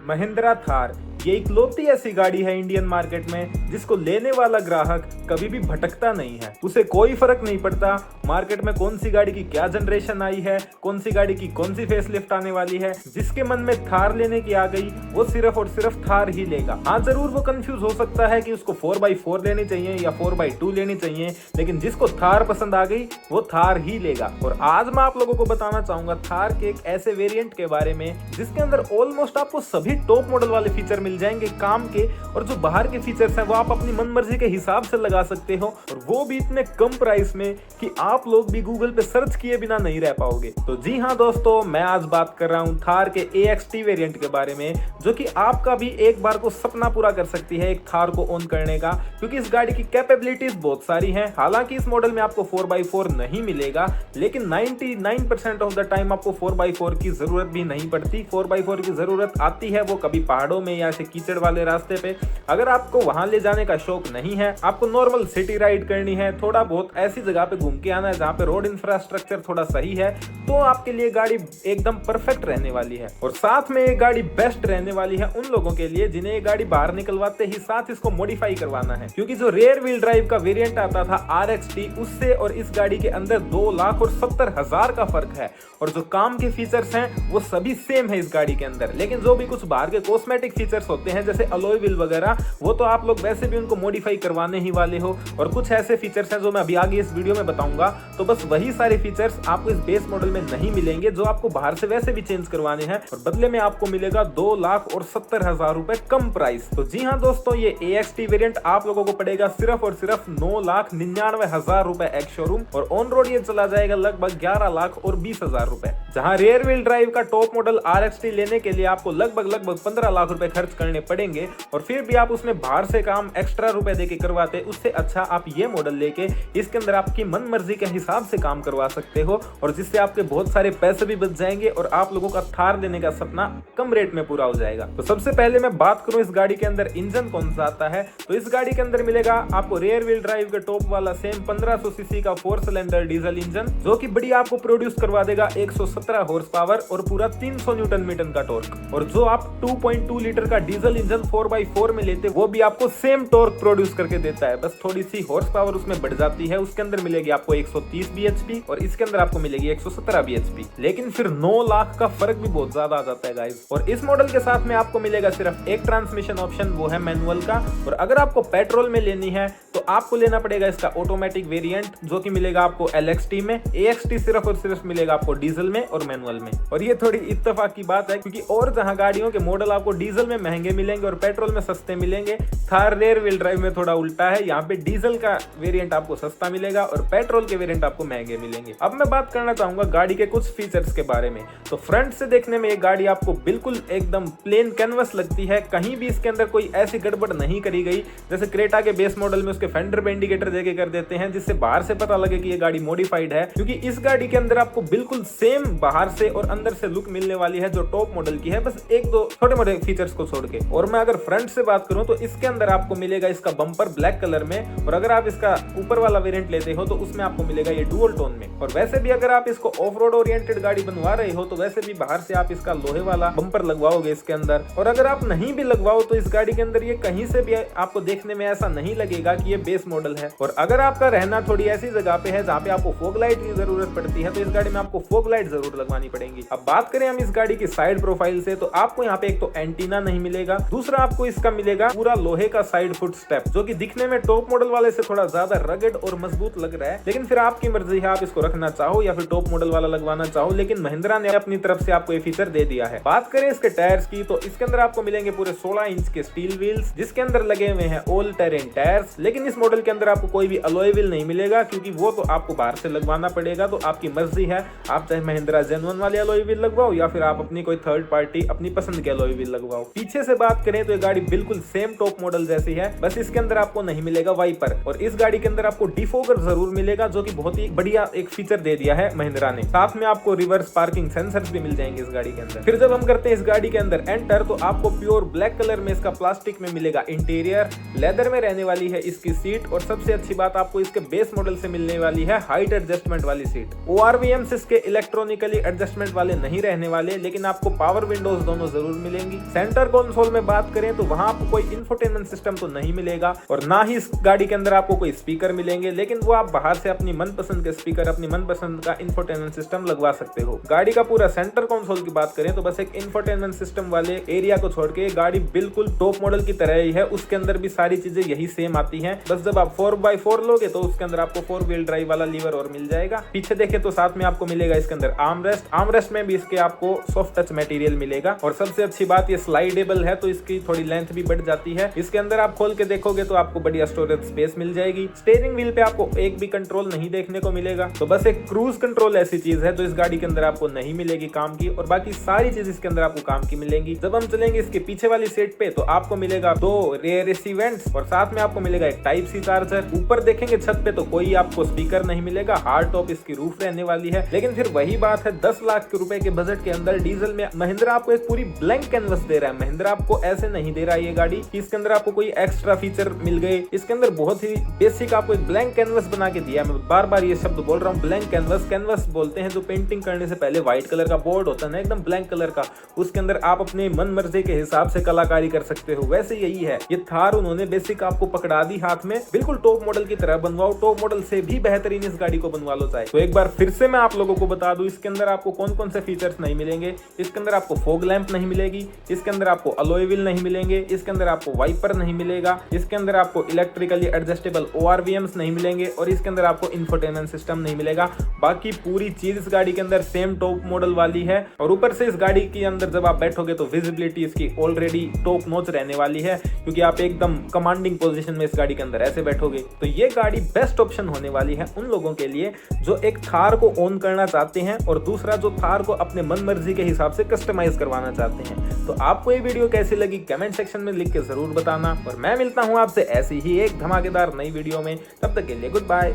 महिंद्रा थार ये इकलौती ऐसी गाड़ी है इंडियन मार्केट में जिसको लेने वाला ग्राहक कभी भी भटकता नहीं है। उसे कोई फर्क नहीं पड़ता मार्केट में कौन सी गाड़ी की क्या जनरेशन आई है, कौन सी गाड़ी की कौन सी फेसलिफ्ट आने वाली है। जिसके मन में थार लेने की आ गई वो सिर्फ और सिर्फ थार ही लेगा। हाँ, जरूर वो कंफ्यूज हो सकता है कि उसको 4x4 लेनी चाहिए या 4x2 लेनी चाहिए, लेकिन जिसको थार पसंद आ गई वो थार ही लेगा। और आज मैं आप लोगों को बताना चाहूंगा थार के एक ऐसे वेरिएंट के बारे में जिसके अंदर ऑलमोस्ट आपको सभी टॉप मॉडल वाले फीचर मिल जाएंगे काम के, और जो बाहर के फीचर्स हैं वो आप अपनी मनमर्जी के हिसाब से लगा सकते हो, और वो भी इतने कम प्राइस में कि आप लोग भी गूगल पे सर्च किए बिना नहीं रह पाओगे। तो जी हाँ दोस्तों, मैं आज बात कर रहा हूँ थार के AXT वेरिएंट के बारे में, जो कि आपका भी एक बार को सपना पूरा कर सकती है एक थार को ओन करने का, क्योंकि इस गाड़ी की कैपेबिलिटीज बहुत सारी हैं। हालांकि इस मॉडल में आपको 4x4 नहीं मिलेगा, लेकिन 99% ऑफ द टाइम आपको 4x4 की जरूरत भी नहीं पड़ती। 4x4 की जरूरत आती है वो कभी पहाड़ों में या ऐसे कीचड़ वाले रास्ते पे, अगर आपको वहां ले जाने का शौक नहीं है, आपको नॉर्मल सिटी राइड करनी है, थोड़ा बहुत ऐसी जगह पे घूम के आना है जहाँ पे रोड इंफ्रास्ट्रक्चर थोड़ा सही है, तो आपके लिए गाड़ी एकदम परफेक्ट रहने वाली है। और साथ में ये गाड़ी बेस्ट रहने वाली है उन लोगों के लिए जिन्हें ये गाड़ी बाहर निकलवाते ही साथ इसको मॉडिफाई करवाना है, क्योंकि जो रेयर व्हील ड्राइव का वेरिएंट आता था RXT, उससे और इस गाड़ी के अंदर 2,70,000 का फर्क है। और जो काम के फीचर्स हैं वो सभी सेम है इस गाड़ी के अंदर, लेकिन जो भी कुछ बाहर के कॉस्मेटिक फीचर्स होते हैं जैसे अलॉय व्हील वगैरह, वो तो आप लोग वैसे भी उनको मॉडिफाई करवाने ही वाले हो। और कुछ ऐसे फीचर्स हैं जो मैं अभी आगे इस वीडियो में बताऊंगा, तो बस वही सारे फीचर्स आपको इस बेस मॉडल में नहीं मिलेंगे जो आपको बाहर से वैसे भी चेंज करवाने हैं, और बदले में आपको मिलेगा 2,70,000 रुपए कम प्राइस। तो जी हाँ दोस्तों, ये AXT वेरिएंट आप लोगों को पड़ेगा सिर्फ और सिर्फ 9,99,000 रुपए एक्स शोरूम, और ऑन रोड ये चला जाएगा लगभग 11,20,000 रुपए। जहां रेयर व्हील ड्राइव का टॉप मॉडल RXT लेने के लिए आपको लगभग 15 लाख रुपए खर्च करने पड़ेंगे, और फिर भी आप उसमें बाहर से काम एक्स्ट्रा रुपए देके करवाते, उससे अच्छा आप ये मॉडल लेके इसके अंदर आपकी मन मर्जी के हिसाब से काम करवा सकते हो, और जिससे आपके बहुत सारे पैसे भी बच जाएंगे और आप लोगों का थार लेने का सपना कम रेट में पूरा हो जाएगा। तो सबसे पहले मैं बात करूं इस गाड़ी के अंदर इंजन कौन सा आता है, तो इस गाड़ी के अंदर मिलेगा आपको रेयर व्हील ड्राइव के टॉप वाला सेम 1500 सीसी का 4 सिलेंडर डीजल इंजन, जो कि बढ़िया आपको प्रोड्यूस करवा देगा 117 हॉर्स पावर और पूरा 300 न्यूटन मीटर का टॉर्क। और जो आप 2.2 लीटर का डीजल इंजन 4x4 में लेते वो भी आपको सेम टॉर्क प्रोड्यूस करके देता है, बस थोड़ी सी हॉर्स पावर उसमें बढ़ जाती है। उसके अंदर मिलेगी आपको 130 bhp और इसके अंदर आपको मिलेगी 117 bhp, लेकिन फिर 9 लाख का फर्क भी बहुत ज्यादा आ जाता है गाइस। और इस मॉडल के साथ में आपको मिलेगा सिर्फ एक ट्रांसमिशन ऑप्शन, वो है मैनुअल का। और अगर आपको पेट्रोल में लेनी है तो आपको लेना पड़ेगा इसका ऑटोमेटिक वेरिएंट, जो कि मिलेगा आपको LXT में। AXT सिर्फ और सिर्फ मिलेगा आपको डीजल में और मैनुअल में। और ये थोड़ी इत्तेफाक की बात है, क्योंकि और जहां गाड़ियों के मॉडल आपको डीजल में महंगे मिलेंगे और पेट्रोल में सस्ते मिलेंगे, थार रेयर व्हील ड्राइव में थोड़ा उल्टा है। यहाँ पे डीजल का वेरिएंट आपको सस्ता मिलेगा और पेट्रोल के वेरिएंट आपको महंगे मिलेंगे। अब मैं बात करना चाहूंगा गाड़ी के कुछ फीचर्स के बारे में। तो फ्रंट से देखने में ये गाड़ी आपको बिल्कुल एकदम प्लेन कैनवस लगती है, कहीं भी इसके अंदर कोई ऐसी गड़बड़ नहीं करी गई जैसे क्रेटा के बेस मॉडल में उसके फेंडर पे इंडिकेटर देके कर देते हैं, जिससे बाहर से पता लगे कि ये गाड़ी मॉडिफाइड है। क्योंकि इस गाड़ी के अंदर आपको बिल्कुल सेम बाहर से और अंदर से लुक मिलने वाली है जो टॉप मॉडल की है, बस एक दो छोटे मोटे फीचर्स को छोड़ के। और मैं अगर फ्रंट से बात करूं तो इसके अंदर आपको मिलेगा इसका बम्पर ब्लैक कलर में, और अगर आप इसका ऊपर वाला वेरिएंट लेते हो तो उसमें आपको मिलेगा ये डुअल टोन में। और वैसे भी अगर आप इसको ऑफ रोड ओरिएंटेड गाड़ी बनवा रहे हो तो वैसे भी बाहर से आप इसका लोहे वाला बम्पर लगवाओगे इसके अंदर। और अगर आप नहीं भी लगवाओ तो इस गाड़ी के अंदर ये कहीं से भी आपको देखने में ऐसा नहीं लगेगा कि ये बेस मॉडल है। और अगर आपका रहना थोड़ी ऐसी जगह पे है जहाँ पे आपको फॉग लाइट की जरूरत पड़ती है तो इस गाड़ी में आपको फॉग लाइट जरूर लगवानी पड़ेगी। अब बात करें हम इस गाड़ी की साइड प्रोफाइल से, तो आपको यहाँ पे एक तो एंटीना नहीं मिलेगा, दूसरा आपको इसका मिलेगा पूरा लोहे का साइड फुट स्टेप, जो कि दिखने में टॉप मॉडल वाले से थोड़ा ज्यादा रगड़ और मजबूत लग रहा है, लेकिन फिर आपकी मर्जी है आप इसको रखना चाहो या फिर टॉप मॉडल वाला लगवाना चाहो, लेकिन महिंद्रा ने अपनी तरफ से आपको ये फीचर दे दिया है। बात करें इसके टायर्स की, तो इसके अंदर आपको मिलेंगे पूरे 16 इंच के स्टील व्हील्स, जिसके अंदर लगे हुए हैं ऑल टेरेन टायर्स। लेकिन इस मॉडल के अंदर आपको कोई भी अलॉय व्हील नहीं मिलेगा, क्योंकि वो तो आपको बाहर से लगवाना पड़ेगा। तो आपकी मर्जी है, आप चाहे महिंद्रा जेन्युइन वाले अलॉय व्हील लगवाओ या फिर आप अपनी कोई थर्ड पार्टी अपनी पसंद के अलॉय व्हील लगवाओ। पीछे से बात करें तो ये गाड़ी बिल्कुल सेम टॉप मॉडल जैसी है, बस इसके अंदर आपको नहीं मिलेगा वाइपर, और इस गाड़ी के अंदर आपको डिफोगर जरूर मिलेगा, जो कि बहुत ही बढ़िया एक फीचर दे दिया है महिंद्रा ने। साथ में आपको रिवर्स पार्किंग सेंसर्स भी मिल जाएंगे इस गाड़ी के अंदर। फिर जब हम करते हैं इस गाड़ी के अंदर एंटर, तो आपको प्योर ब्लैक कलर में इसका प्लास्टिक में मिलेगा इंटीरियर, लेदर में रहने वाली है इसकी इसकी सीट, और सबसे अच्छी बात आपको इसके बेस मॉडल से मिलने वाली है हाइट एडजस्टमेंट वाली सीट। ORVMs इसके इलेक्ट्रॉनिकली एडजस्टमेंट वाले नहीं रहने वाले, लेकिन आपको पावर विंडोज दोनों जरूर मिलेंगी। सेंटर कंसोल में बात करें तो वहां आपको कोई इंफोटेनमेंट सिस्टम तो नहीं मिलेगा, और ना ही इस गाड़ी के अंदर आपको कोई स्पीकर मिलेंगे, लेकिन वो आप बाहर से अपनी मनपसंद के स्पीकर, अपनी मनपसंद का इंफोटेनमेंट सिस्टम लगवा सकते हो। गाड़ी का पूरा सेंटर कंसोल की बात करें तो बस एक इंफोटेनमेंट सिस्टम वाले एरिया को छोड़ के गाड़ी बिल्कुल टॉप मॉडल की तरह ही है। उसके अंदर भी सारी चीजें यही सेम आती हैं, बस जब आप 4x4 लोगे तो उसके अंदर आपको 4 व्हील ड्राइव वाला लीवर और मिल जाएगा। पीछे देखे तो साथ में आपको मिलेगा इसके अंदर आर्मरेस्ट में भी इसके आपको सॉफ्ट टच मटेरियल मिलेगा, और सबसे अच्छी बात ये स्लाइडेबल है तो इसकी थोड़ी लेंथ भी बढ़ जाती है। इसके अंदर आप खोल के देखोगे तो आपको बढ़िया स्टोरेज स्पेस मिल जाएगी। स्टीयरिंग व्हील पे आपको एक भी कंट्रोल नहीं देखने को मिलेगा, तो बस एक क्रूज कंट्रोल ऐसी चीज है जो इस गाड़ी के अंदर आपको नहीं मिलेगी काम की, और बाकी सारी चीज इसके अंदर आपको काम की मिलेंगी। जब हम चलेंगे इसके पीछे वाली सीट पे तो आपको मिलेगा 2 रेयर एसी वेंट्स, और साथ में आपको मिलेगा एक टाइप सी चार्जर। ऊपर देखेंगे छत पे तो कोई आपको स्पीकर नहीं मिलेगा, हार्ड टॉप इसकी रूफ रहने वाली है। लेकिन फिर वही बात है, 10 लाख रुपए के बजट के अंदर डीजल में महिंद्रा आपको एक पूरी ब्लैंक कैनवस दे रहा है। महिंद्रा आपको ऐसे नहीं दे रहा है ये गाड़ी कि इसके अंदर आपको कोई एक्स्ट्रा फीचर मिल गए। इसके अंदर बहुत ही बेसिक आपको एक ब्लैंक कैनवस बना के दिया। मैं बार बार ये शब्द बोल रहा हूँ, ब्लैंक कैनवस। कैनवस बोलते हैं जो पेंटिंग करने से पहले व्हाइट कलर का बोर्ड होता है ना, एकदम ब्लैंक कलर का, उसके अंदर आप अपने मन मर्जी के हिसाब से कलाकारी कर सकते हो। वैसे यही है ये थार, उन्होंने बेसिक आपको पकड़ा दी हाथ में, बिल्कुल टॉप मॉडल की तरह बनवाओ, टॉप मॉडल से भी बेहतरीन इस गाड़ी को बनवा लो चाहे। तो एक बार फिर से मैं आप लोगों को बता दूं इसके अंदर आपको कौन कौन से फीचर्स नहीं मिलेंगे। इसके अंदर आपको फॉग लैंप नहीं मिलेगी, इसके अंदर आपको अलॉय व्हील नहीं मिलेंगे, इसके अंदर आपको वाइपर नहीं मिलेगा, इसके अंदर आपको इलेक्ट्रिकली एडजस्टेबल ORVMs नहीं मिलेंगे, और इसके अंदर आपको इंफोटेनमेंट सिस्टम नहीं मिलेगा। बाकी पूरी चीज इस गाड़ी के अंदर सेम टॉप मॉडल वाली है, और ऊपर से इस गाड़ी के अंदर जब आप बैठोगे तो विजिबिलिटी इसकी ऑलरेडी टॉप नॉच रहने वाली है, क्योंकि आप एकदम कमांडिंग पोजीशन में इस गाड़ी के अंदर ऐसे बैठोगे। तो ये गाड़ी बेस्ट ऑप्शन होने वाली है उन लोगों के लिए जो एक थार को ओन करना चाहते हैं, और दूसरा जो थार को अपने मन मर्जी के हिसाब से कस्टमाइज करवाना चाहते हैं। तो आपको ये वीडियो कैसी लगी कमेंट सेक्शन में लिख के जरूर बताना, और मैं मिलता हूं आपसे ऐसी ही एक धमाकेदार नई वीडियो में। तब तक के लिए गुड बाय।